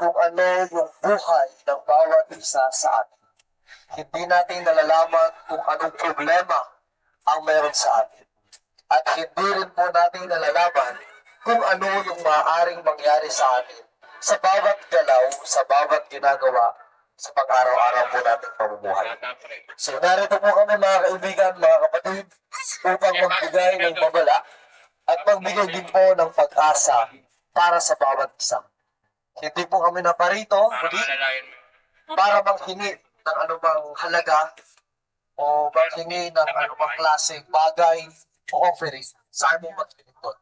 kung ano yung buhay ng bawat isa sa atin. Hindi natin nalalaman kung anong problema ang meron sa atin. At hindi rin po natin nalalaman kung ano yung maaaring mangyari sa atin sa bawat galaw, sa bawat ginagawa sa pag-araw-araw po nating pamumuhay. So narito po kami mga kaibigan, mga kapatid, upang magbigay ng babala at magbigay din po ng pag-asa para sa bawat isa. Hindi po kami naparito, kundi para manghingi ng anumang halaga o manghingi ng anumang klaseng bagay o offering sa aming maglilingkod.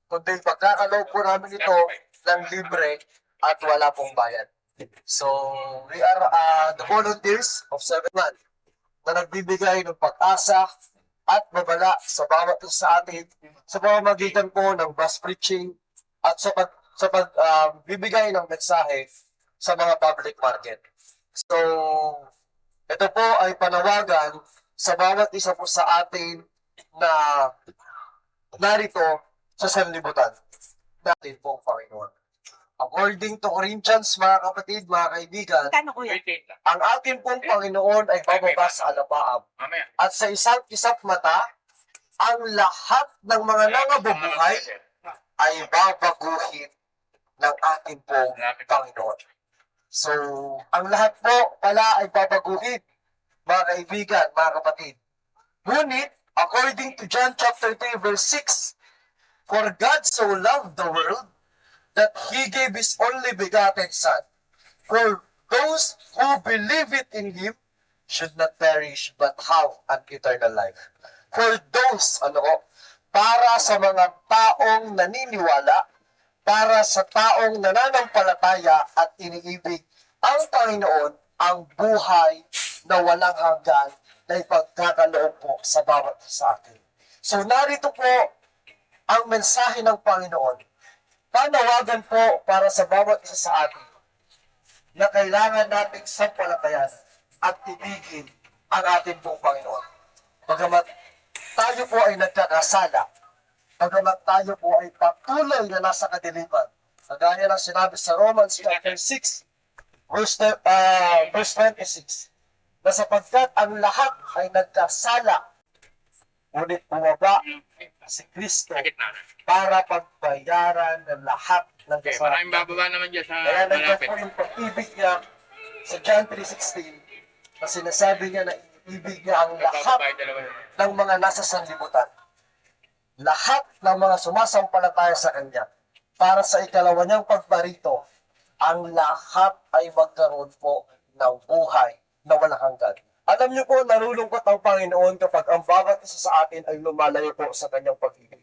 Kundi pagkakaloob po namin ito ng libre at wala pong bayad. So, we are the volunteers of 7-1 na nagbibigay ng pag-asa at babala sa bawat isa sa atin sa pamamagitan po ng bus preaching at sa pagbibigay ng mensahe sa mga public market. So, ito po ay panawagan sa bawat isa po sa atin na narito sa sanlibutan natin pong Panginoon. According to Corinthians, mga kapatid, mga kaibigan, ang ating pong Panginoon ay bababa sa alapaap. At sa isang mata, ang lahat ng mga nangabubuhay ay babaguhin ng ating pong Panginoon. So, ang lahat po pala ay babaguhin, mga kaibigan, mga kapatid. Ngunit, according to John chapter 3, verse 6, for God so loved the world that He gave His only begotten Son, for those who believe it in Him should not perish but have an eternal life. For those, para sa mga taong naniniwala, para sa taong nananampalataya at iniibig ang Panginoon, ang buhay na walang hanggan na ipagkakaloob po sa bawat isa atin. So narito po ang mensahe ng Panginoon. Panawagan po para sa bawat isa sa atin na kailangan nating sampalatayan at ibigin ang ating pong Panginoon. Bagamat tayo po ay nagkakasala, bagamat tayo po ay patuloy na nasa kadiliman, kagaya ng sinabi sa Romans chapter 6, verse 26, na sapagkat ang lahat ay nagkasala, ngunit bumaba si Kristo para pagbayaran ng lahat ng kasalanan. Maraming bababa naman dyan sa Kaya nandiyan malapit. po yung pag-ibig niya sa John 3:16 na sinasabi niya na ibig niya ang lahat ng mga nasa sanlibutan. Lahat ng mga sumasampalataya sa Kanya. Para sa ikalawa niyang pagbarito, ang lahat ay magkaroon po ng buhay na walang hanggan. Alam niyo po, nalulungkot ang Panginoon kapag ang bawat isa sa atin ay lumalayo po sa Kanyang pag-ibig.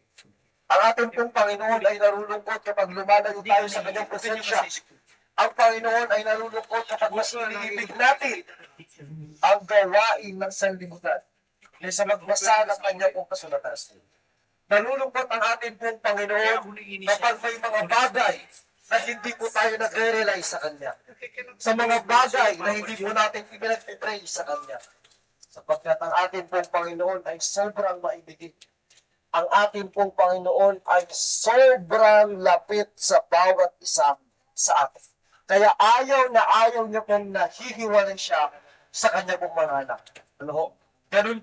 Ang ating pong Panginoon ay nalulungkot kapag lumalayo tayo sa Kanyang presensya. Ang Panginoon ay nalulungkot kapag mas iniibig natin ang gawain ng sanlibutan kaysa magbasa ng Kanyang pong kasulatan. Nalulungkot ang ating pong Panginoon kapag may mga bagay na hindi po tayo nagre-rely sa Kanya. Sa mga bagay na hindi po natin ipinag-pray sa Kanya. Sapagkat ang ating pong Panginoon ay sobrang maibigin. Ang ating pong Panginoon ay sobrang lapit sa bawat isa sa atin. Kaya ayaw niya pong nahihiwalay siya sa Kanya pong mga anak. Ganun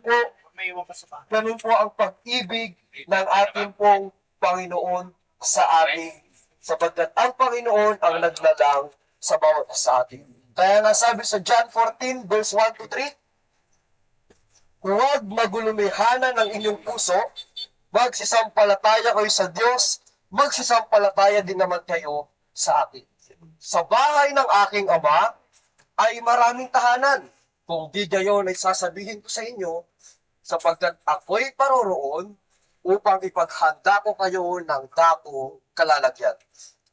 po ang pag-ibig ng ating pong Panginoon sa ating, sapagkat ang Panginoon ang naglalang sa bawat sa atin. Kaya nga sabi sa John 14, verse 1 to 3, huwag magulumihanan ng inyong puso, magsisampalataya kayo sa Diyos, magsisampalataya din naman kayo sa akin. Sa bahay ng aking Ama ay maraming tahanan. Kung di gayon ay sasabihin ko sa inyo, sapagkat ako'y paroroon upang ipaghanda ko kayo ng dakong kalalagyan.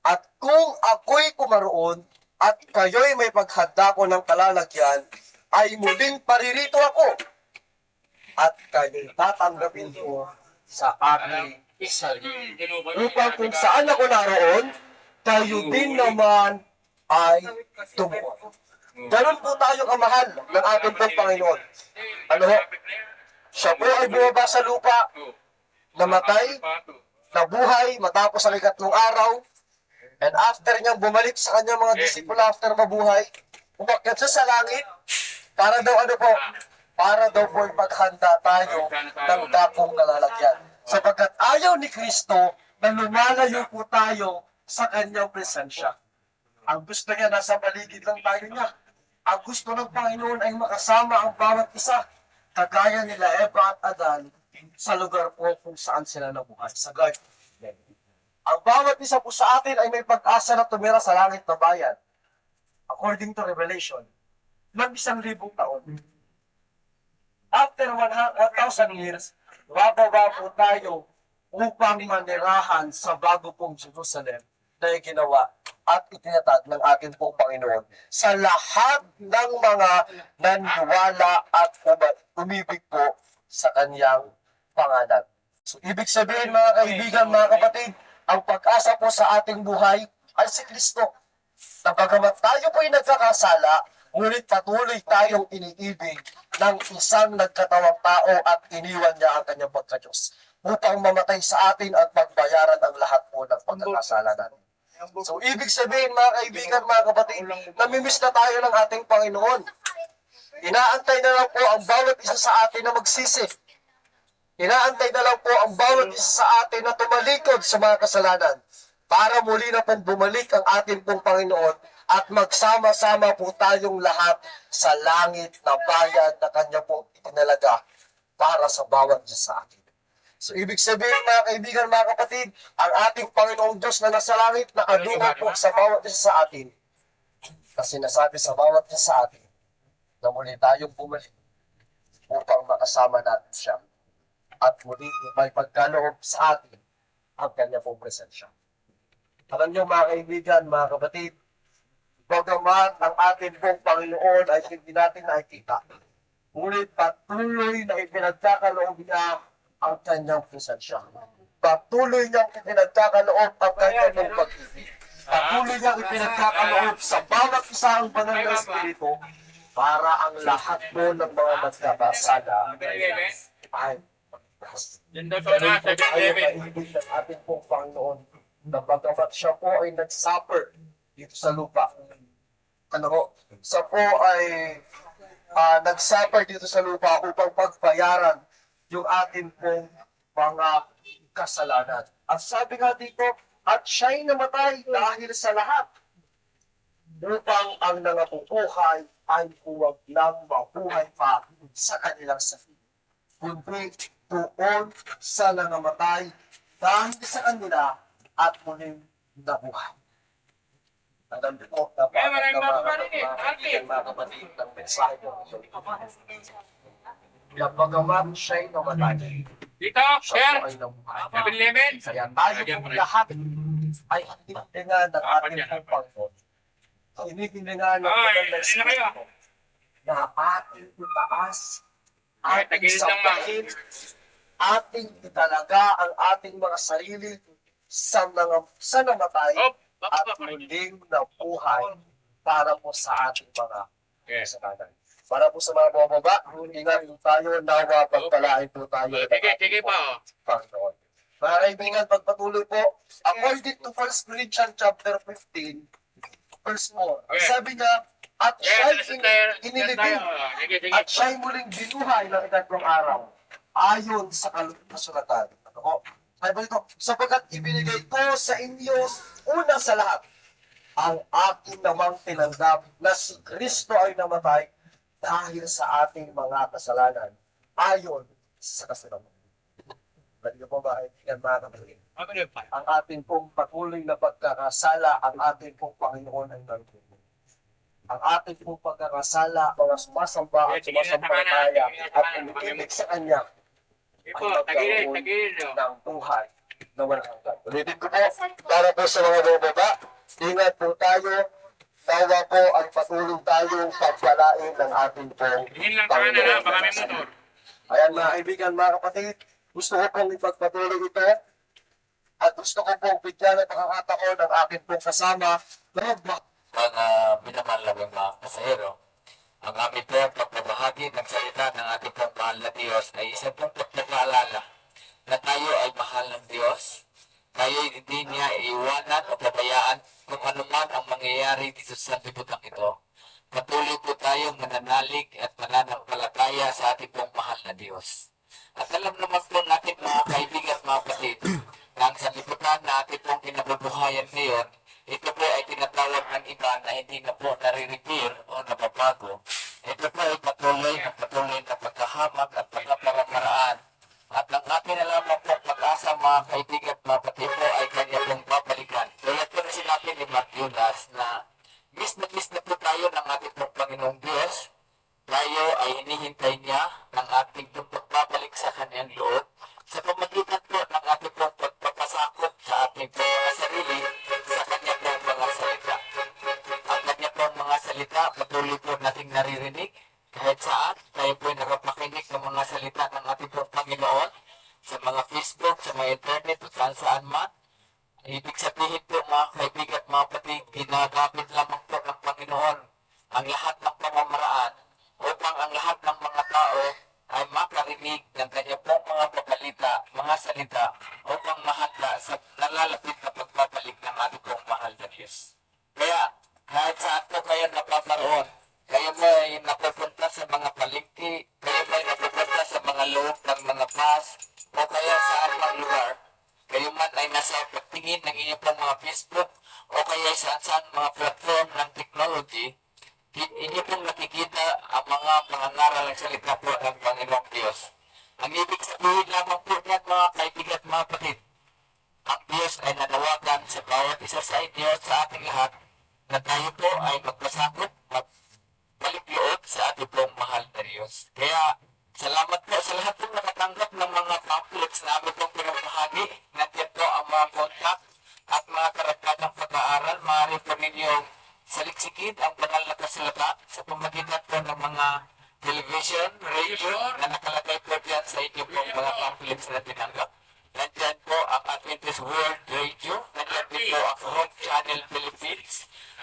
At kung ako'y kumaroon at kayo'y may paghanda ko ng kalalagyan, ay muling paririto ako at kayo'y tatanggapin ko sa aking sarili. Upang kung saan ako naroon, kayo din naman ay tumuon. Ganun po tayo kamahal ng ating pong Panginoon. Siya po ay bumaba sa lupa, namatay, nabuhay matapos ang ikatlong araw, And after niyang bumalik sa kanyang mga disipulo after mabuhay, umakyat siya sa langit para daw ano po, para daw po ipaghanda tayo ng dakong nalalagyan. Sapagkat ayaw ni Kristo na lumalayo po tayo sa kanyang presensya. Ang gusto niya, nasa paligid lang tayo niya. Ang gusto ng Panginoon ay makasama ang bawat isa, kagaya nila Eva at Adan, sa lugar po kung saan sila nabuhay, sa Garden of Eden. Ang bawat isa po sa atin ay may pag-asa na tumira sa langit na bayan. According to Revelation, ng 1,000 taon. After 1,000 years, bababa po tayo upang manirahan sa bago pong Jerusalem na ginawa at itinatag ng ating pong Panginoon sa lahat ng mga naniwala at umibig po sa kanyang pangalan. So, ibig sabihin mga kaibigan, mga kapatid, ang pag-asa po sa ating buhay ay si Kristo. Na bagamat tayo po ay nagkakasala, ngunit patuloy tayong iniibig ng isang nagkatawang tao at iniwan niya ang kanyang pagka-Diyos upang mamatay sa atin at magbayaran ang lahat po ng pagkakasala natin. So, ibig sabihin mga kaibigan, mga kapatid, namimiss na tayo ng ating Panginoon. Inaantay na lang po ang bawat isa sa atin na magsisi. Inaantay na lang po ang bawat isa sa atin na tumalikod sa mga kasalanan para muli na pong bumalik ang ating pong Panginoon at magsama-sama po tayong lahat sa langit na bayan na Kanya po itinalaga para sa bawat isa sa atin. So, ibig sabihin, mga kaibigan, mga kapatid, ang ating Panginoong Diyos na nasa langit, nakadungan po sa bawat isa sa atin. Kasi nasabi sa bawat isa sa atin na muli tayong bumalik upang makasama natin siya. At muli may pagkaloob sa atin ang Kanya pong presensya. Alam niyo, mga kaibigan, mga kapatid, bagamat ang ating pong Panginoon ay hindi natin nakikita, ngunit patuloy na ipinagkakaloob niya ang kanyang presensya. Patuloy niyang ipinagkakaloob ang kanyang pag-ibig. Patuloy niyang ipinagkakaloob sa bawat isang banal na espiritu para ang lahat po ng mga nagkakasala ay ganun po tayo maibig ng ating pong Panginoon na bagamat siya po ay nag-suffer dito sa lupa. Siya po ay nag-suffer dito sa lupa upang pagbayaran yung atin pong mga kasalanan. At sabi nga dito, at siya'y namatay dahil sa lahat upang ang nangabubuhay ay huwag lang mabuhay pa sa kanilang sarili, kundi doon sa nangamatay dahil sa kanila at muling nabuhay. Alam niyo po, mga kapatid ng mensahe ko. Bagamat siya'y namatay, Dito, share. ay nabuhay. 7-Eleven. Kaya tayo pong lahat ay hinihingan ng ating pong Panginoon. Hinihingan ng Panginoon na ating itaas, ating sampahin, ating italaga ang ating mga sarili sa namatay at muling nabuhay para po sa ating mga kasalanan. Para po sa mga bumababa, ingat po tayo, nawa pagpalain po tayo ng Sige po. Panginoon. Mga kaibigan, pagpatuloy po, according to 1 Corinthians chapter 15, verse 4, ang sabi niya, at siya'y inilibing, at siya'y muling binuhay ng ikatlong araw, ayon sa kasulatan. Ay ba ito? Sapagkat ibinigay ko sa inyo una sa lahat, ang aking namang tinanggap na si Kristo ay namatay dahil sa ating mga kasalanan, ayon sa kasulatan. Balik po ba, kaibigan, mga kapatid? Ang ating pong patuloy na pagkakasala, ang ating pong Panginoon ay nagtutulong. Ang ating pong pagkakasala, mga sumasamba at sumasampalataya at umiibig sa Kanya, ay magkaroon ng buhay na walang hanggan. Ulitin ko po, para po sa mga bumaba, ingat po tayo, nawa po ang patuloy tayong pagpalain ng ating pong Panginoon. Ayan mga kaibigan, mga kapatid, gusto ko pong ipagpatuloy ito at gusto ko pong bigyan ng pagkakataon ng aking pong kasama na mga minamahalagang mga pasahero. Ang aming pong pagbabahagi ng salita ng ating pong mahal na Diyos ay isang pong pagpapaalala na tayo ay mahal ng Diyos. Tayo hindi niya iiwanan o pabayaan sa liputan ito. Patuloy po tayong mananalig at mananampalataya sa ating pong mahal na Diyos. At alam naman po natin mga kaibigan at mga kapatid, na ang sanlibutan na ating pong kinabubuhayan ngayon, ito po ay tinatawag ng iba na hindi na po nare-repair o nababago. Ito po ay patuloy na pagkahamak at pagkaparamaraan. At ang ating na lamang pong pag-asa mga kaibigan at mga kapatid po ay kanya pong babalikan. Tulad po na sinabi ni Mark Yunas na miss na po tayo ng ating pong Panginoong Diyos. Tayo ay hinihintay niya ng ating pagbabalik sa kanyang loob sa pamagitan po ng ating pong pagpapasakop sa ating pong mga sarili sa kanya pong mga salita. Ang kanya pong mga salita patuloy po nating naririnig kahit saan tayo po ay nakapakinig ng mga salita ng ating pong Panginoon sa mga Facebook, sa mga internet o saan man. Ibig sabihin po mga kaibigan at mga kapatid, ginagamit lamang po ng Panginoon ang lahat ng pamamaraan upang ang lahat ng mga tao ay makarinig ng kanya pong mga pabalita, mga salita upang mahanda sa nalalapit na pagbabalik ng ating pong mahal na Diyos. Kaya kahit saan po kayo napaparoon, kayo may napupunta sa mga palengke, kayo may napupunta sa mga loob ng mga bus o kaya sa anumang lugar, kayo man ay nasa pagtingin ng inyong pong mga Facebook o kaya saan mga platform ng technology, inyo pong nakikita ang mga pangangaral ng salita po ng Panginoong Diyos. Ang ibig sabihin lamang po niyan mga kaibigan at mga kapatid, ang Diyos ay nanawagan sa bawat isa sa inyo, sa ating lahat, na tayo po ay magpasakop, magbalik loob sa ating pong mahal na Diyos. Kaya, salamat po sa lahat pong nakatanggap ng mga pamphlets na amin pong pinamahagi. Nandiyan po ang mga contact at mga karagdagang pag-aaral. Maaari po ninyong saliksikin ang banal na kasulatan sa pamagitan po ng mga television, radio na nakalagay po dyan sa inyong pong mga pamphlets na tinanggap. Nandiyan po ang Adventist World Radio. Nandiyan din po ang Hope Channel Philippines.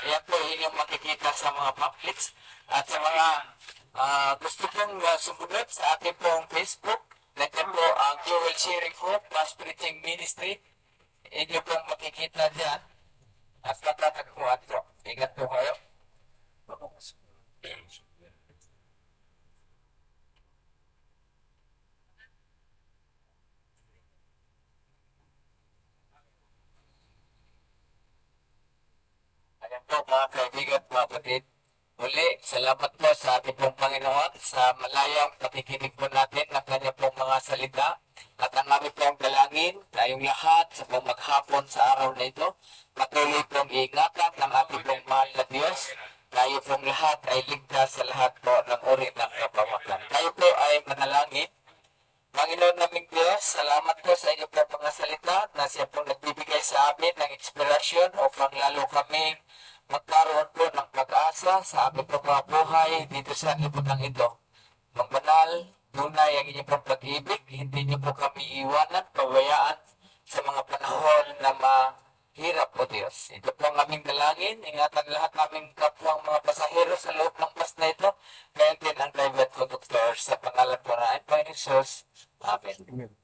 Ayan po inyong makikita sa mga pamphlets. At sa mga gusto pong sumunod sa ating pong Facebook, nandiyan po ang Jewel Sharing Hope, Mass Preaching Ministry. Inyo pong makikita dyan. At matatagpuan po. Ingat po kayo. Ayan po mga kaibigan at mga kapatid. Muli, salamat po sa ating pong Panginoon sa malayang pakikinig po natin ng kanya pong mga salita. At ang aming pong dalangin, tayong lahat sa pong maghapon sa araw na ito, patuloy pong iingatan ng ating pong mahal na Diyos. Tayo pong lahat ay ligtas sa lahat po ng uri ng kapamakan. Tayo po ay manalangin. Panginoon naming Diyos, salamat po sa inyo pong mga salita na siya pong nagbibigay sa amin ng inspirasyon upang lalo kaming magkaroon po ng pag-asa sa aming mga buhay dito sa liputan ito. Magbanal, tunay ang inyong pag-ibig, hindi niyo po kami iwanan, pabayaan sa mga panahon na mahirap po Diyos. Ito po ang aming dalangin, ingatan lahat naming kapwang mga pasahero sa loob ng bus na ito, kaya din ang driver conductor sa pangalan po na Panginoon Jesus. Amen.